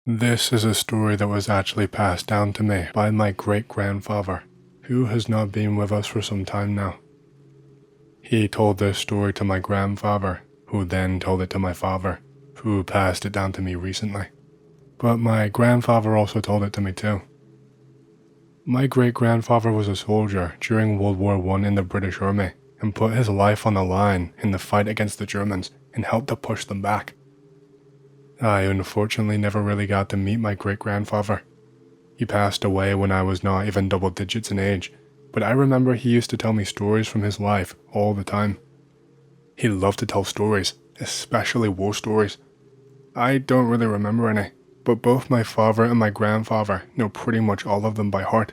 This is a story that was actually passed down to me by my great-grandfather, who has not been with us for some time now. He told this story to my grandfather, who then told it to my father, who passed it down to me recently. But my grandfather also told it to me too. My great-grandfather was a soldier during World War I in the British Army and put his life on the line in the fight against the Germans and helped to push them back. I unfortunately never really got to meet my great-grandfather. He passed away when I was not even double digits in age, but I remember he used to tell me stories from his life all the time. He loved to tell stories, especially war stories. I don't really remember any, but both my father and my grandfather know pretty much all of them by heart.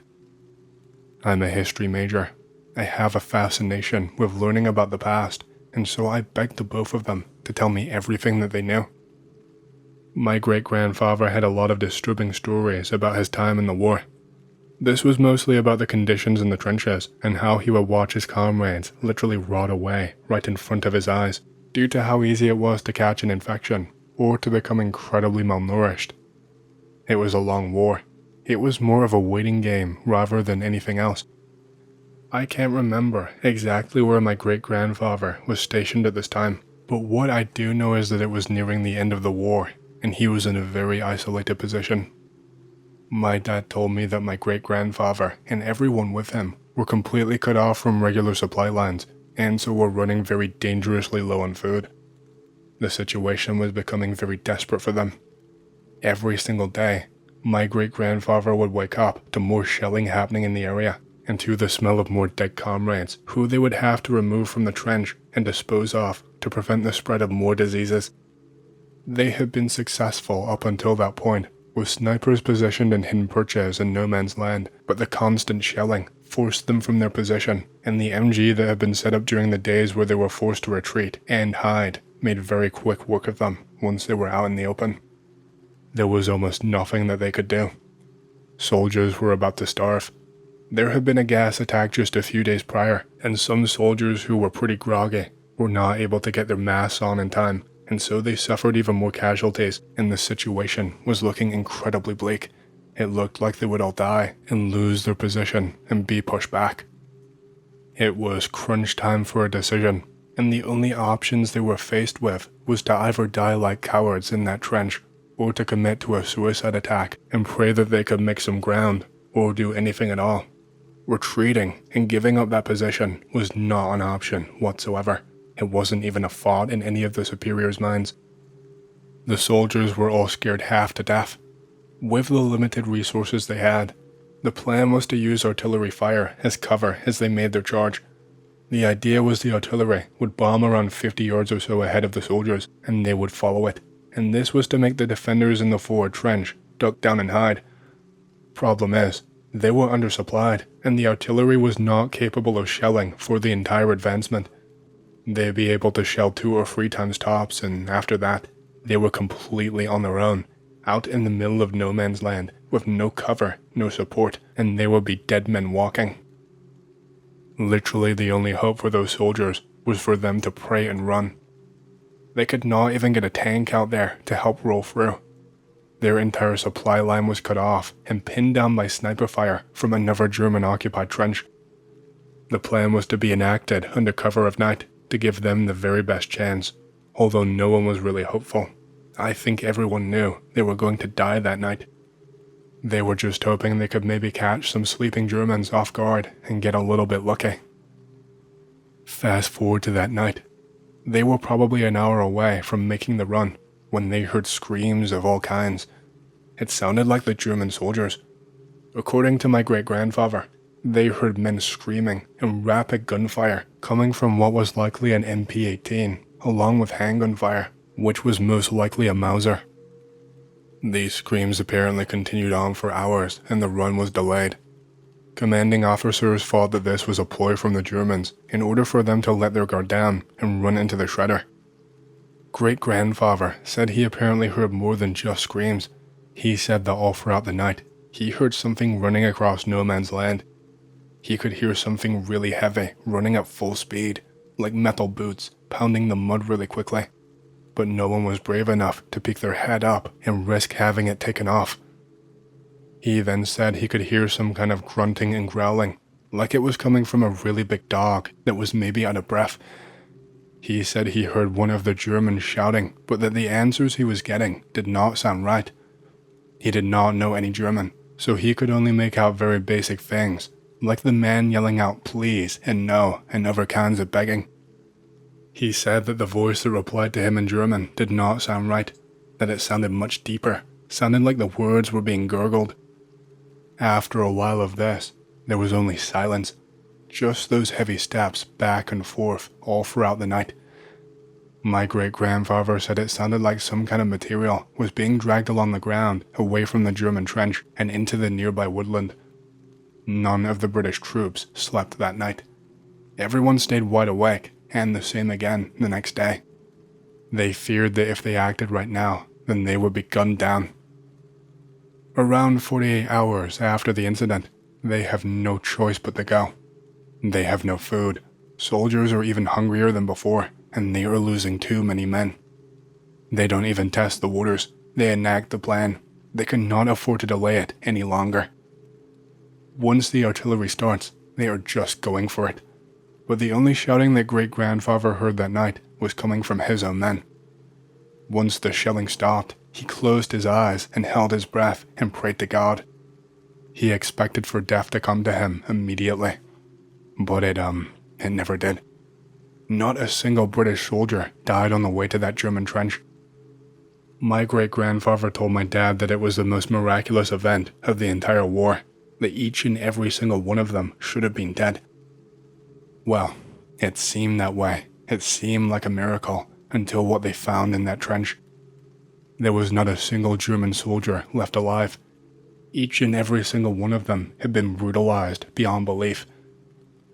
I'm a history major. I have a fascination with learning about the past, and so I begged the both of them to tell me everything that they knew. My great-grandfather had a lot of disturbing stories about his time in the war. This was mostly about the conditions in the trenches and how he would watch his comrades literally rot away right in front of his eyes due to how easy it was to catch an infection or to become incredibly malnourished. It was a long war. It was more of a waiting game rather than anything else. I can't remember exactly where my great-grandfather was stationed at this time, but what I do know is that it was nearing the end of the war and he was in a very isolated position. My dad told me that my great-grandfather and everyone with him were completely cut off from regular supply lines and so were running very dangerously low on food. The situation was becoming very desperate for them. Every single day, my great-grandfather would wake up to more shelling happening in the area and to the smell of more dead comrades who they would have to remove from the trench and dispose of to prevent the spread of more diseases. They had been successful up until that point, with snipers positioned in hidden perches in no man's land, but the constant shelling forced them from their position, and the MG that had been set up during the days where they were forced to retreat and hide made very quick work of them once they were out in the open. There was almost nothing that they could do. Soldiers were about to starve. There had been a gas attack just a few days prior, and some soldiers who were pretty groggy were not able to get their masks on in time, and so they suffered even more casualties, and the situation was looking incredibly bleak. It looked like they would all die and lose their position and be pushed back. It was crunch time for a decision, and the only options they were faced with was to either die like cowards in that trench, or to commit to a suicide attack and pray that they could make some ground, or do anything at all. Retreating and giving up that position was not an option whatsoever. It wasn't even a thought in any of the superiors' minds. The soldiers were all scared half to death. With the limited resources they had, the plan was to use artillery fire as cover as they made their charge. The idea was the artillery would bomb around 50 yards or so ahead of the soldiers, and they would follow it, and this was to make the defenders in the forward trench duck down and hide. Problem is, they were undersupplied, and the artillery was not capable of shelling for the entire advancement. They'd be able to shell 2 or 3 times tops, and after that, they were completely on their own, out in the middle of no man's land, with no cover, no support, and they would be dead men walking. Literally the only hope for those soldiers was for them to pray and run. They could not even get a tank out there to help roll through. Their entire supply line was cut off and pinned down by sniper fire from another German-occupied trench. The plan was to be enacted under cover of night, to give them the very best chance, although no one was really hopeful. I think everyone knew they were going to die that night. They were just hoping they could maybe catch some sleeping Germans off guard and get a little bit lucky. Fast forward to that night. They were probably an hour away from making the run when they heard screams of all kinds. It sounded like the German soldiers. According to my great-grandfather, they heard men screaming and rapid gunfire coming from what was likely an MP-18, along with handgun fire, which was most likely a Mauser. These screams apparently continued on for hours, and the run was delayed. Commanding officers thought that this was a ploy from the Germans in order for them to let their guard down and run into the shredder. Great-grandfather said he apparently heard more than just screams. He said that all throughout the night, he heard something running across no man's land. He could hear something really heavy running at full speed, like metal boots pounding the mud really quickly. but no one was brave enough to peek their head up and risk having it taken off. He then said he could hear some kind of grunting and growling, like it was coming from a really big dog that was maybe out of breath. He said he heard one of the Germans shouting, but that the answers he was getting did not sound right. He did not know any German, so he could only make out very basic things, like the man yelling out please and no and other kinds of begging. He said that the voice that replied to him in German did not sound right, that it sounded much deeper, sounded like the words were being gurgled. After a while of this, there was only silence, just those heavy steps back and forth all throughout the night. My great-grandfather said it sounded like some kind of material was being dragged along the ground away from the German trench and into the nearby woodland. None of the British troops slept that night. Everyone stayed wide awake, and the same again the next day. They feared that if they acted right now, then they would be gunned down. Around 48 hours after the incident, they have no choice but to go. They have no food. Soldiers are even hungrier than before, and they are losing too many men. They don't even test the waters. They enact the plan. They cannot afford to delay it any longer. Once the artillery starts, they are just going for it. But the only shouting that great-grandfather heard that night was coming from his own men. Once the shelling stopped, he closed his eyes and held his breath and prayed to God. He expected for death to come to him immediately. But it never did. Not a single British soldier died on the way to that German trench. My great-grandfather told my dad that it was the most miraculous event of the entire war, that each and every single one of them should have been dead. Well, it seemed that way. It seemed like a miracle until what they found in that trench. There was not a single German soldier left alive. Each and every single one of them had been brutalized beyond belief.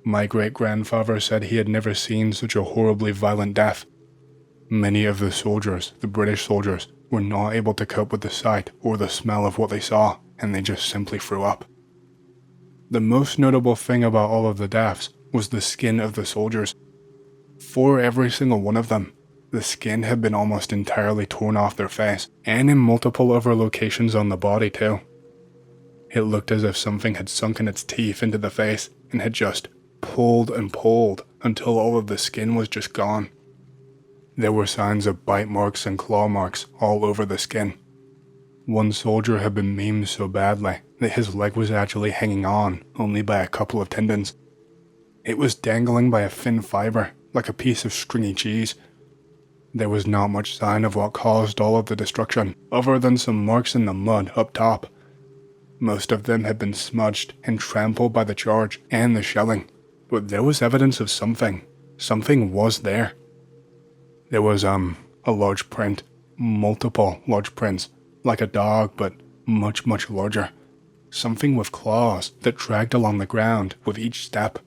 My great-grandfather said he had never seen such a horribly violent death. Many of the soldiers, the British soldiers, were not able to cope with the sight or the smell of what they saw, and they just simply threw up. The most notable thing about all of the deaths was the skin of the soldiers. For every single one of them, the skin had been almost entirely torn off their face, and in multiple other locations on the body too. It looked as if something had sunken its teeth into the face and had just pulled and pulled until all of the skin was just gone. There were signs of bite marks and claw marks all over the skin. One soldier had been maimed so badly that his leg was actually hanging on only by a couple of tendons. It was dangling by a thin fiber, like a piece of stringy cheese. There was not much sign of what caused all of the destruction, other than some marks in the mud up top. Most of them had been smudged and trampled by the charge and the shelling, but there was evidence of something. Something was there. There was, a large print, multiple large prints, like a dog, but much, much larger. Something with claws that dragged along the ground with each step.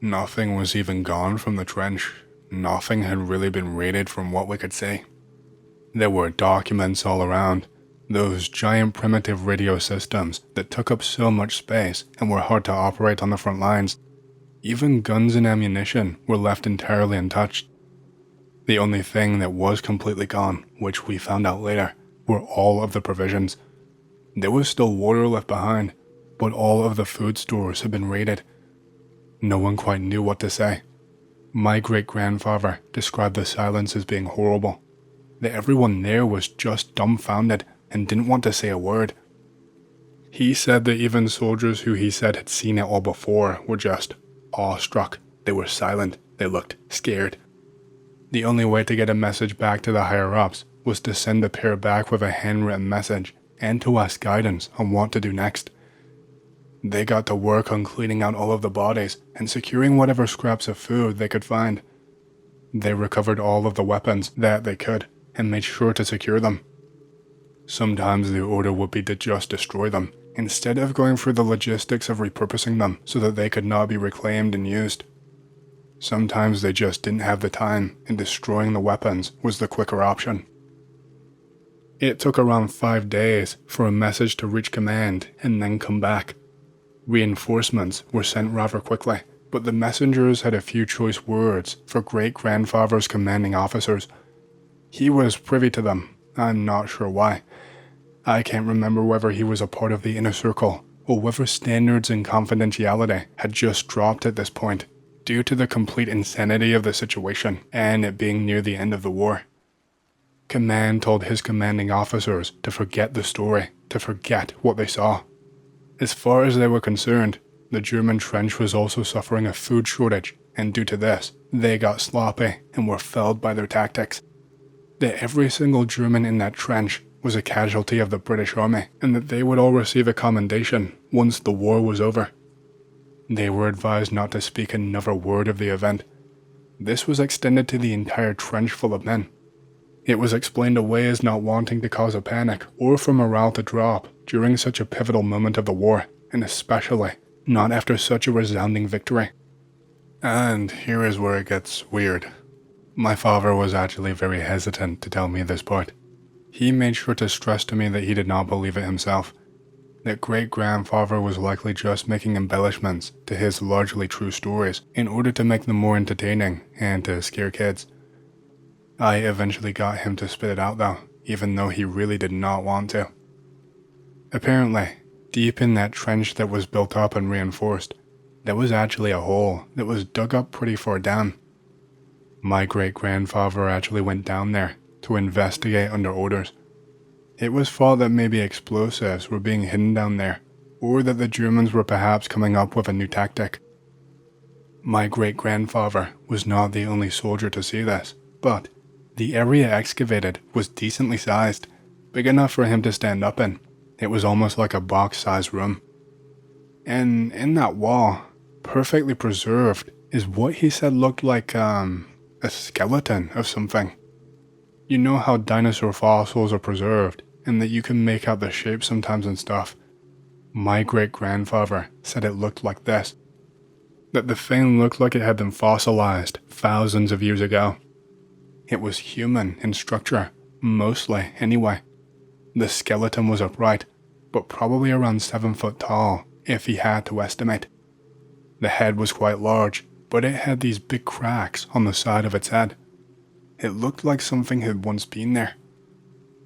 Nothing was even gone from the trench. Nothing had really been raided from what we could see. There were documents all around, those giant primitive radio systems that took up so much space and were hard to operate on the front lines. Even guns and ammunition were left entirely untouched. The only thing that was completely gone, which we found out later, were all of the provisions. There was still water left behind, but all of the food stores had been raided. No one quite knew what to say. My great-grandfather described the silence as being horrible, that everyone there was just dumbfounded and didn't want to say a word. He said that even soldiers who he said had seen it all before were just awestruck. They were silent. They looked scared. The only way to get a message back to the higher-ups was to send the pair back with a handwritten message and to ask guidance on what to do next. They got to work on cleaning out all of the bodies and securing whatever scraps of food they could find. They recovered all of the weapons that they could and made sure to secure them. Sometimes the order would be to just destroy them, instead of going through the logistics of repurposing them so that they could not be reclaimed and used. Sometimes they just didn't have the time, and destroying the weapons was the quicker option. It took around 5 days for a message to reach command and then come back. Reinforcements were sent rather quickly, but the messengers had a few choice words for great-grandfather's commanding officers. He was privy to them. I'm not sure why. I can't remember whether he was a part of the inner circle, or whether standards and confidentiality had just dropped at this point, due to the complete insanity of the situation and it being near the end of the war. Command told his commanding officers to forget the story, to forget what they saw. As far as they were concerned, the German trench was also suffering a food shortage, and due to this, they got sloppy and were felled by their tactics. That every single German in that trench was a casualty of the British Army, and that they would all receive a commendation once the war was over. They were advised not to speak another word of the event. This was extended to the entire trench full of men. It was explained away as not wanting to cause a panic or for morale to drop during such a pivotal moment of the war, and especially not after such a resounding victory. And here is where it gets weird. My father was actually very hesitant to tell me this part. He made sure to stress to me that he did not believe it himself, that great-grandfather was likely just making embellishments to his largely true stories in order to make them more entertaining and to scare kids. I eventually got him to spit it out though, even though he really did not want to. Apparently, deep in that trench that was built up and reinforced, there was actually a hole that was dug up pretty far down. My great-grandfather actually went down there to investigate under orders. It was thought that maybe explosives were being hidden down there, or that the Germans were perhaps coming up with a new tactic. My great-grandfather was not the only soldier to see this, but the area excavated was decently sized, big enough for him to stand up in. It was almost like a box-sized room. And in that wall, perfectly preserved, is what he said looked like, a skeleton of something. You know how dinosaur fossils are preserved, and that you can make out the shape sometimes and stuff. My great-grandfather said it looked like this. That the thing looked like it had been fossilized thousands of years ago. It was human in structure, mostly anyway. The skeleton was upright, but probably around 7 foot tall, if he had to estimate. The head was quite large, but it had these big cracks on the side of its head. It looked like something had once been there.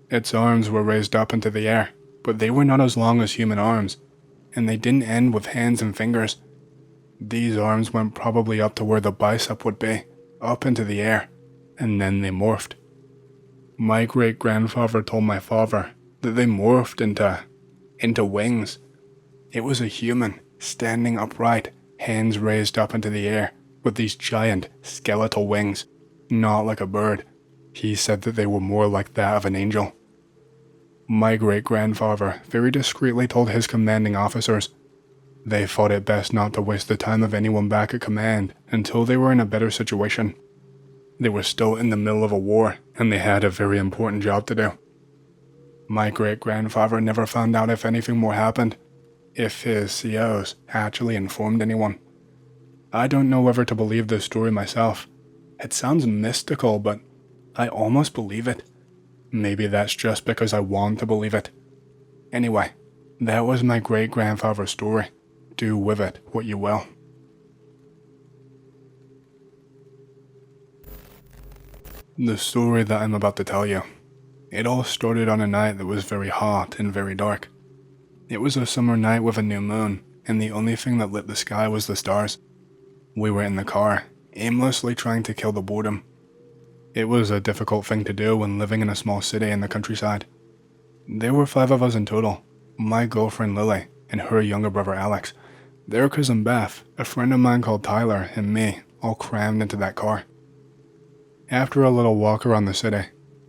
Its arms were raised up into the air, but they were not as long as human arms, and they didn't end with hands and fingers. These arms went probably up to where the bicep would be, up into the air, and then they morphed. My great-grandfather told my father that they morphed into wings. It was a human, standing upright, hands raised up into the air, with these giant, skeletal wings, not like a bird. He said that they were more like that of an angel. My great-grandfather very discreetly told his commanding officers they thought it best not to waste the time of anyone back at command until they were in a better situation. They were still in the middle of a war, and they had a very important job to do. My great-grandfather never found out if anything more happened, if his COs actually informed anyone. I don't know whether to believe this story myself. It sounds mystical, but I almost believe it. Maybe that's just because I want to believe it. Anyway, that was my great-grandfather's story. Do with it what you will. The story that I'm about to tell you. It all started on a night that was very hot and very dark. It was a summer night with a new moon, and the only thing that lit the sky was the stars. We were in the car, aimlessly trying to kill the boredom. It was a difficult thing to do when living in a small city in the countryside. There were 5 of us in total, my girlfriend Lily, and her younger brother Alex, their cousin Beth, a friend of mine called Tyler, and me, all crammed into that car. After a little walk around the city,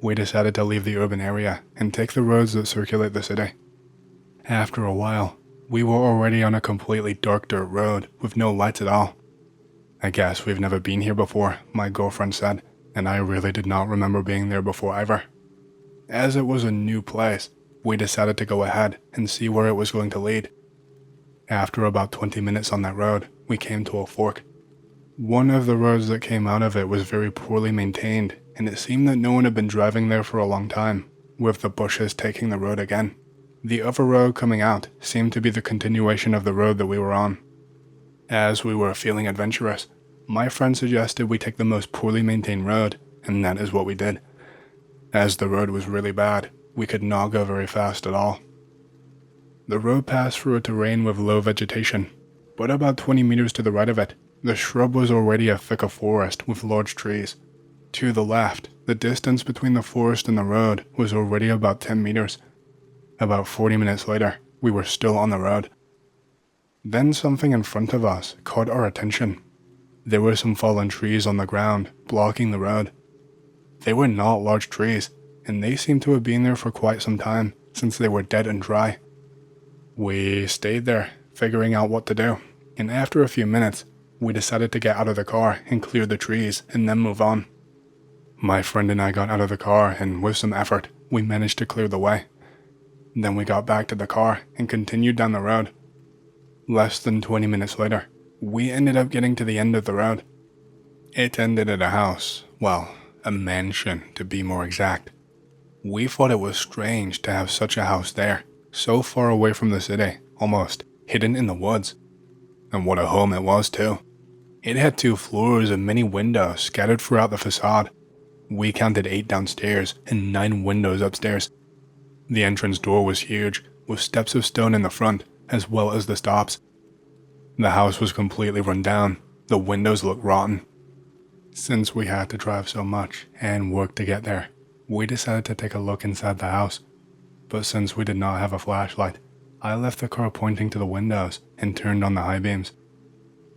we decided to leave the urban area and take the roads that circulate the city. After a while, we were already on a completely dark dirt road with no lights at all. I guess we've never been here before, my girlfriend said, and I really did not remember being there before either. As it was a new place, we decided to go ahead and see where it was going to lead. After about 20 minutes on that road, we came to a fork. One of the roads that came out of it was very poorly maintained, and it seemed that no one had been driving there for a long time, with the bushes taking the road again. The other road coming out seemed to be the continuation of the road that we were on. As we were feeling adventurous, my friend suggested we take the most poorly maintained road, and that is what we did. As the road was really bad, we could not go very fast at all. The road passed through a terrain with low vegetation, but about 20 meters to the right of it, the shrub was already a thicker forest with large trees. To the left, the distance between the forest and the road was already about 10 meters. About 40 minutes later, we were still on the road. Then something in front of us caught our attention. There were some fallen trees on the ground, blocking the road. They were not large trees, and they seemed to have been there for quite some time, since they were dead and dry. We stayed there, figuring out what to do, and after a few minutes, we decided to get out of the car and clear the trees and then move on. My friend and I got out of the car, and with some effort, we managed to clear the way. Then we got back to the car and continued down the road. Less than 20 minutes later, we ended up getting to the end of the road. It ended at a house, well, a mansion to be more exact. We thought it was strange to have such a house there, so far away from the city, almost hidden in the woods. And what a home it was too. It had 2 floors and many windows scattered throughout the facade. We counted 8 downstairs and 9 windows upstairs. The entrance door was huge, with steps of stone in the front, as well as the stops. The house was completely run down. The windows looked rotten. Since we had to drive so much and work to get there, we decided to take a look inside the house. But since we did not have a flashlight, I left the car pointing to the windows and turned on the high beams.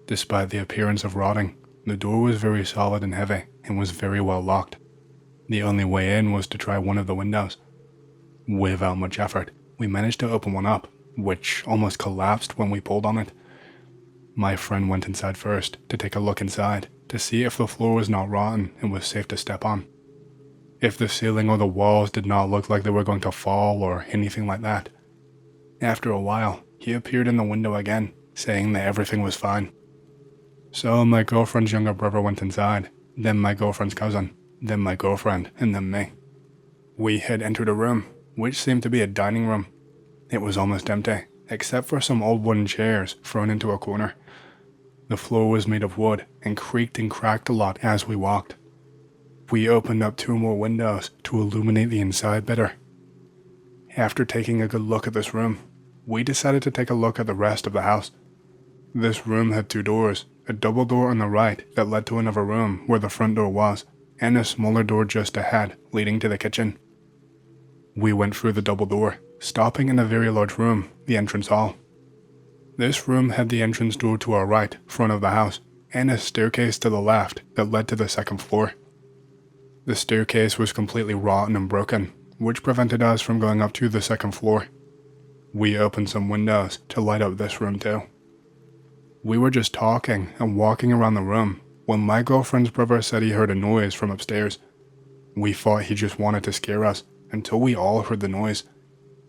Despite the appearance of rotting, the door was very solid and heavy and was very well locked. The only way in was to try one of the windows. Without much effort, we managed to open one up, which almost collapsed when we pulled on it. My friend went inside first to take a look inside to see if the floor was not rotten and was safe to step on. If the ceiling or the walls did not look like they were going to fall or anything like that. After a while, he appeared in the window again, saying that everything was fine. So my girlfriend's younger brother went inside, then my girlfriend's cousin, then my girlfriend, and then me. We had entered a room, which seemed to be a dining room. It was almost empty, except for some old wooden chairs thrown into a corner. The floor was made of wood and creaked and cracked a lot as we walked. We opened up 2 more windows to illuminate the inside better. After taking a good look at this room, we decided to take a look at the rest of the house. This room had 2 doors, a double door on the right that led to another room where the front door was, and a smaller door just ahead leading to the kitchen. We went through the double door, stopping in a very large room, the entrance hall. This room had the entrance door to our right, front of the house, and a staircase to the left that led to the second floor. The staircase was completely rotten and broken, which prevented us from going up to the second floor. We opened some windows to light up this room too. We were just talking and walking around the room when my girlfriend's brother said he heard a noise from upstairs. We thought he just wanted to scare us until we all heard the noise.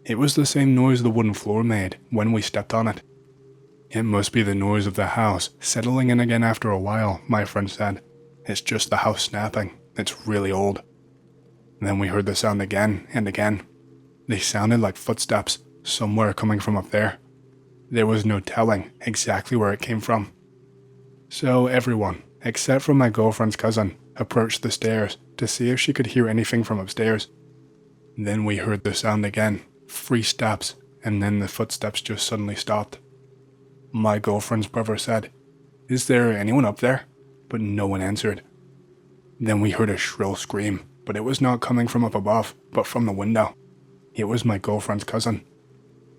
It was the same noise the wooden floor made when we stepped on it. It must be the noise of the house settling in again after a while, my friend said. It's just the house snapping. It's really old. Then we heard the sound again and again. They sounded like footsteps, somewhere coming from up there. There was no telling exactly where it came from. So everyone, except for my girlfriend's cousin, approached the stairs to see if she could hear anything from upstairs. Then we heard the sound again, 3 steps, and then the footsteps just suddenly stopped. My girlfriend's brother said, "Is there anyone up there?" But no one answered. Then we heard a shrill scream, but it was not coming from up above, but from the window. It was my girlfriend's cousin.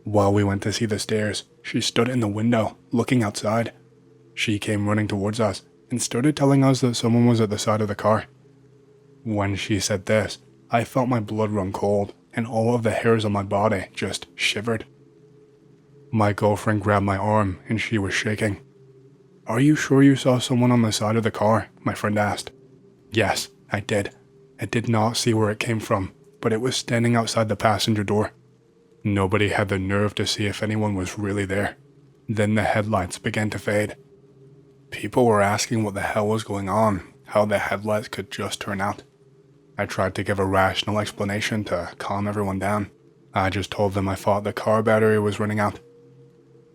While we went to see the stairs, she stood in the window, looking outside. She came running towards us and started telling us that someone was at the side of the car. When she said this, I felt my blood run cold and all of the hairs on my body just shivered. My girlfriend grabbed my arm and she was shaking. "Are you sure you saw someone on the side of the car?" my friend asked. Yes, I did. I did not see where it came from, but it was standing outside the passenger door. Nobody had the nerve to see if anyone was really there. Then the headlights began to fade. People were asking what the hell was going on, how the headlights could just turn out. I tried to give a rational explanation to calm everyone down. I just told them I thought the car battery was running out.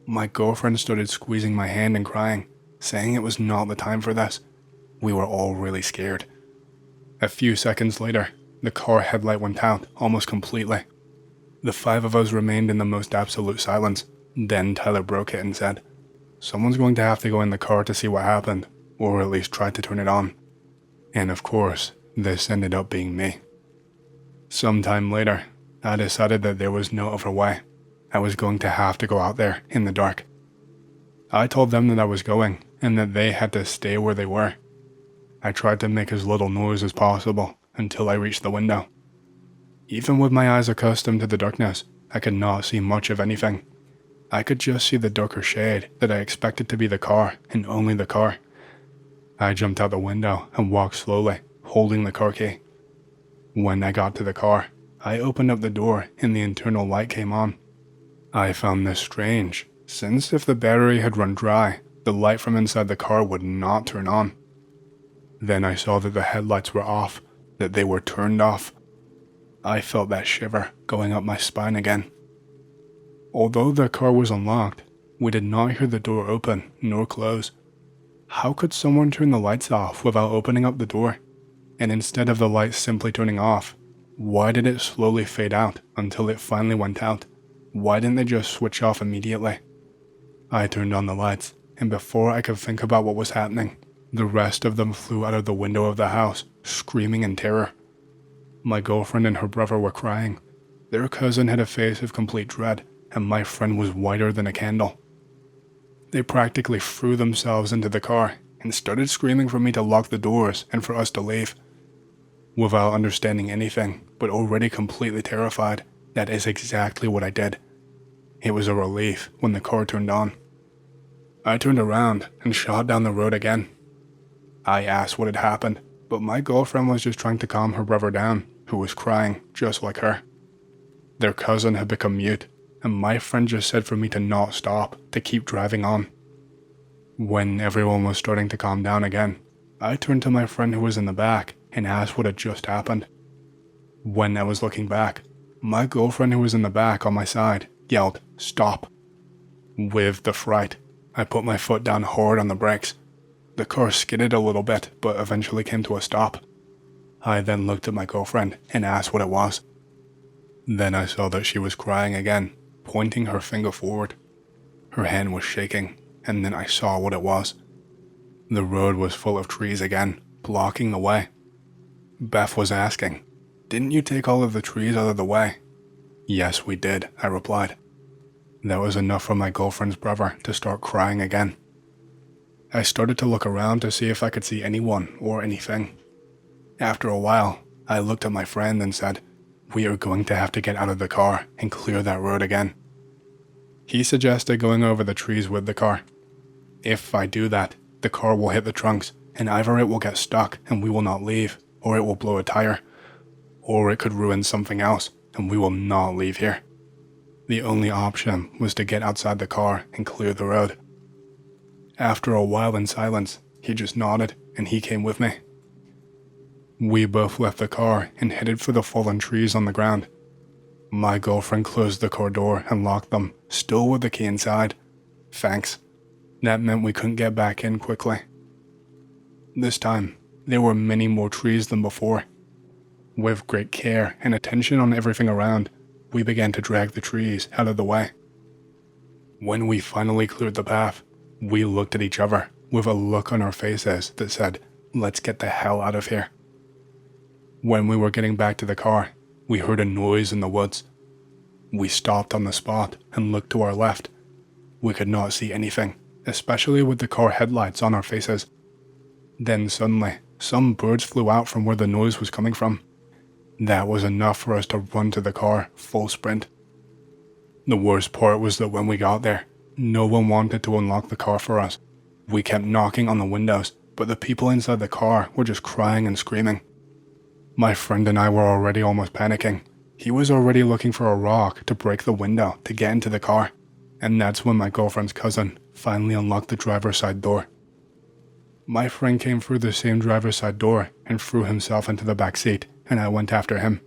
My girlfriend started squeezing my hand and crying, saying it was not the time for this. We were all really scared. A few seconds later, the car headlight went out almost completely. The 5 of us remained in the most absolute silence. Then Tyler broke it and said, "Someone's going to have to go in the car to see what happened, or at least try to turn it on." And of course, this ended up being me. Sometime later, I decided that there was no other way. I was going to have to go out there in the dark. I told them that I was going, and that they had to stay where they were. I tried to make as little noise as possible until I reached the window. Even with my eyes accustomed to the darkness, I could not see much of anything. I could just see the darker shade that I expected to be the car, and only the car. I jumped out the window and walked slowly, holding the car key. When I got to the car, I opened up the door and the internal light came on. I found this strange, since if the battery had run dry, the light from inside the car would not turn on. Then I saw that the headlights were off, that they were turned off. I felt that shiver going up my spine again. Although the car was unlocked, we did not hear the door open nor close. How could someone turn the lights off without opening up the door? And instead of the lights simply turning off, why did it slowly fade out until it finally went out? Why didn't they just switch off immediately? I turned on the lights, and before I could think about what was happening, the rest of them flew out of the window of the house, screaming in terror. My girlfriend and her brother were crying. Their cousin had a face of complete dread, and my friend was whiter than a candle. They practically threw themselves into the car and started screaming for me to lock the doors and for us to leave. Without understanding anything, but already completely terrified, that is exactly what I did. It was a relief when the car turned on. I turned around and shot down the road again. I asked what had happened, but my girlfriend was just trying to calm her brother down, who was crying just like her. Their cousin had become mute, and my friend just said for me to not stop, to keep driving on. When everyone was starting to calm down again, I turned to my friend who was in the back and asked what had just happened. When I was looking back, my girlfriend who was in the back on my side yelled, "Stop." With the fright, I put my foot down hard on the brakes. The car skidded a little bit, but eventually came to a stop. I then looked at my girlfriend and asked what it was. Then I saw that she was crying again, pointing her finger forward. Her hand was shaking, and then I saw what it was. The road was full of trees again, blocking the way. Beth was asking, "Didn't you take all of the trees out of the way?" "Yes, we did," I replied. That was enough for my girlfriend's brother to start crying again. I started to look around to see if I could see anyone or anything. After a while, I looked at my friend and said, "We are going to have to get out of the car and clear that road again." He suggested going over the trees with the car. If I do that, the car will hit the trunks, and either it will get stuck and we will not leave, or it will blow a tire, or it could ruin something else and we will not leave here. The only option was to get outside the car and clear the road. After a while in silence, he just nodded and he came with me. We both left the car and headed for the fallen trees on the ground. My girlfriend closed the car door and locked them, still with the key inside. Thanks. That meant we couldn't get back in quickly. This time, there were many more trees than before. With great care and attention on everything around, we began to drag the trees out of the way. When we finally cleared the path, we looked at each other with a look on our faces that said, "Let's get the hell out of here." When we were getting back to the car, we heard a noise in the woods. We stopped on the spot and looked to our left. We could not see anything, especially with the car headlights on our faces. Then suddenly, some birds flew out from where the noise was coming from. That was enough for us to run to the car, full sprint. The worst part was that when we got there, no one wanted to unlock the car for us. We kept knocking on the windows, but the people inside the car were just crying and screaming. My friend and I were already almost panicking. He was already looking for a rock to break the window to get into the car, and that's when my girlfriend's cousin finally unlocked the driver's side door. My friend came through the same driver's side door and threw himself into the back seat, and I went after him.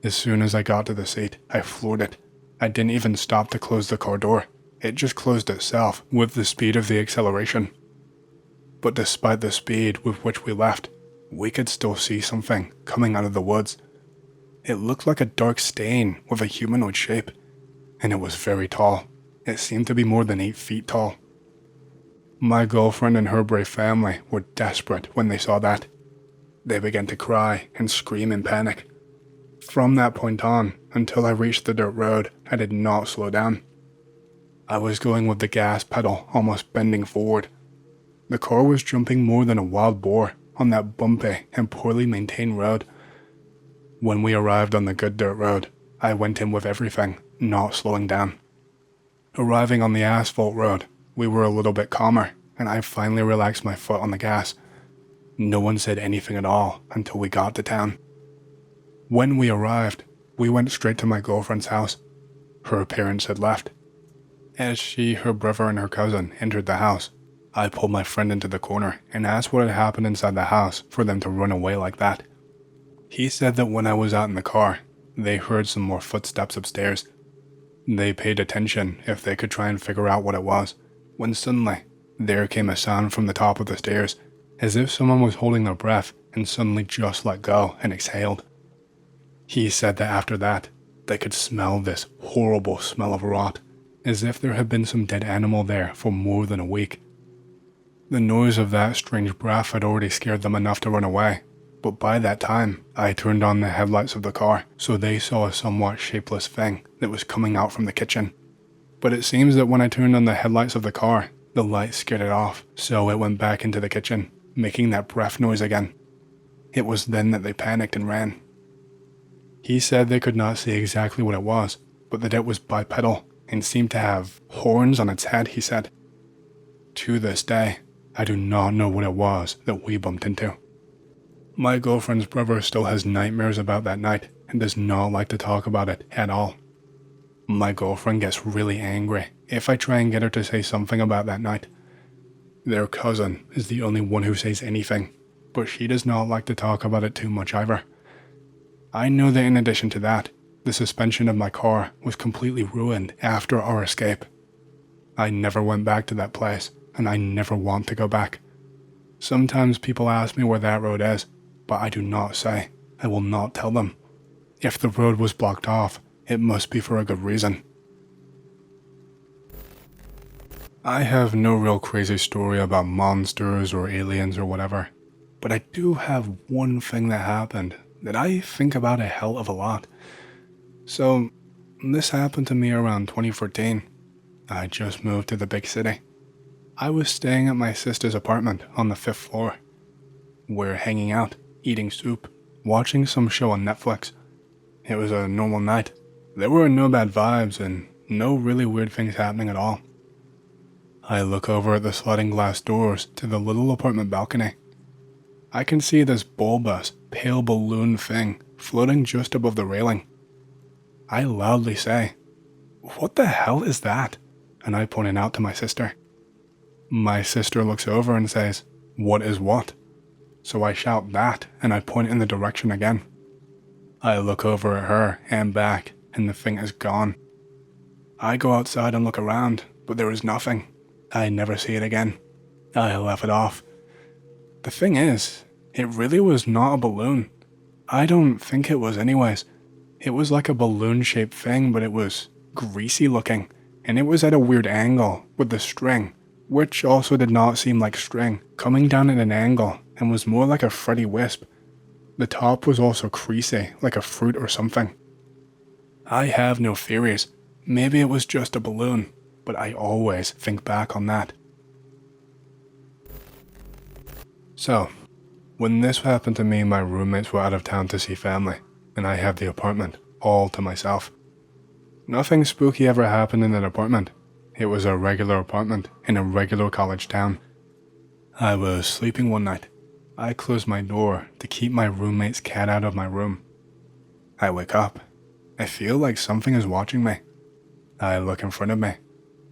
As soon as I got to the seat, I floored it. I didn't even stop to close the car door. It just closed itself with the speed of the acceleration. But despite the speed with which we left, we could still see something coming out of the woods. It looked like a dark stain with a humanoid shape, and it was very tall. It seemed to be more than 8 feet tall. My girlfriend and her brave family were desperate when they saw that. They began to cry and scream in panic. From that point on, until I reached the dirt road, I did not slow down. I was going with the gas pedal almost bending forward. The car was jumping more than a wild boar on that bumpy and poorly maintained road. When we arrived on the good dirt road, I went in with everything, not slowing down. Arriving on the asphalt road, we were a little bit calmer, and I finally relaxed my foot on the gas. No one said anything at all until we got to town. When we arrived, we went straight to my girlfriend's house. Her parents had left. As she, her brother, and her cousin entered the house, I pulled my friend into the corner and asked what had happened inside the house for them to run away like that. He said that when I was out in the car, they heard some more footsteps upstairs. They paid attention if they could try and figure out what it was, when suddenly, there came a sound from the top of the stairs, as if someone was holding their breath and suddenly just let go and exhaled. He said that after that, they could smell this horrible smell of rot, as if there had been some dead animal there for more than a week. The noise of that strange breath had already scared them enough to run away, but by that time, I turned on the headlights of the car, so they saw a somewhat shapeless thing that was coming out from the kitchen. But it seems that when I turned on the headlights of the car, the light scared it off, so it went back into the kitchen, making that breath noise again. It was then that they panicked and ran. He said they could not see exactly what it was, but that it was bipedal and seemed to have horns on its head, he said. To this day, I do not know what it was that we bumped into. My girlfriend's brother still has nightmares about that night and does not like to talk about it at all. My girlfriend gets really angry if I try and get her to say something about that night. Their cousin is the only one who says anything, but she does not like to talk about it too much either. I know that in addition to that, the suspension of my car was completely ruined after our escape. I never went back to that place, and I never want to go back. Sometimes people ask me where that road is, but I do not say. I will not tell them. If the road was blocked off, it must be for a good reason. I have no real crazy story about monsters or aliens or whatever, but I do have one thing that happened that I think about a hell of a lot. So, this happened to me around 2014. I just moved to the big city. I was staying at my sister's apartment on the 5th floor. We're hanging out, eating soup, watching some show on Netflix. It was a normal night. There were no bad vibes and no really weird things happening at all. I look over at the sliding glass doors to the little apartment balcony. I can see this bulbous, pale balloon thing floating just above the railing. I loudly say, "What the hell is that?" And I point it out to my sister. My sister looks over and says, "What is what?" So I shout that and I point in the direction again. I look over at her and back and the thing is gone. I go outside and look around, but there is nothing. I never see it again. I laugh it off. The thing is, it really was not a balloon. I don't think it was anyways. It was like a balloon-shaped thing, but it was greasy looking, and it was at a weird angle with the string, which also did not seem like string, coming down at an angle and was more like a Freddy wisp. The top was also creasy, like a fruit or something. I have no theories. Maybe it was just a balloon, but I always think back on that. So, when this happened to me, my roommates were out of town to see family, and I had the apartment all to myself. Nothing spooky ever happened in that apartment. It was a regular apartment in a regular college town. I was sleeping one night. I closed my door to keep my roommate's cat out of my room. I wake up. I feel like something is watching me. I look in front of me.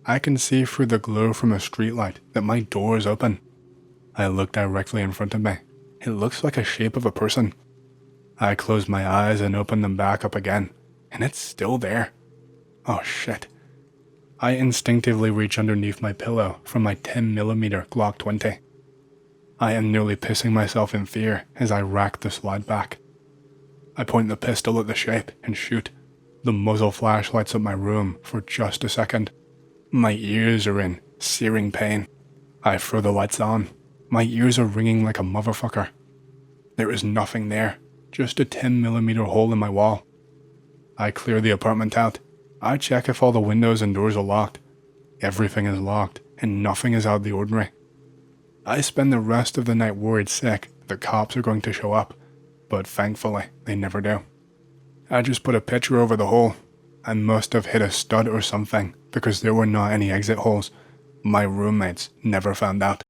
I can see through the glow from a streetlight that my door is open. I look directly in front of me. It looks like a shape of a person. I close my eyes and open them back up again, and it's still there. Oh shit. I instinctively reach underneath my pillow for my 10mm Glock 20. I am nearly pissing myself in fear as I rack the slide back. I point the pistol at the shape and shoot. The muzzle flash lights up my room for just a second. My ears are in searing pain. I throw the lights on. My ears are ringing like a motherfucker. There is nothing there, just a 10mm hole in my wall. I clear the apartment out. I check if all the windows and doors are locked. Everything is locked, and nothing is out of the ordinary. I spend the rest of the night worried sick the cops are going to show up, but thankfully they never do. I just put a picture over the hole. I must have hit a stud or something, because there were not any exit holes. My roommates never found out.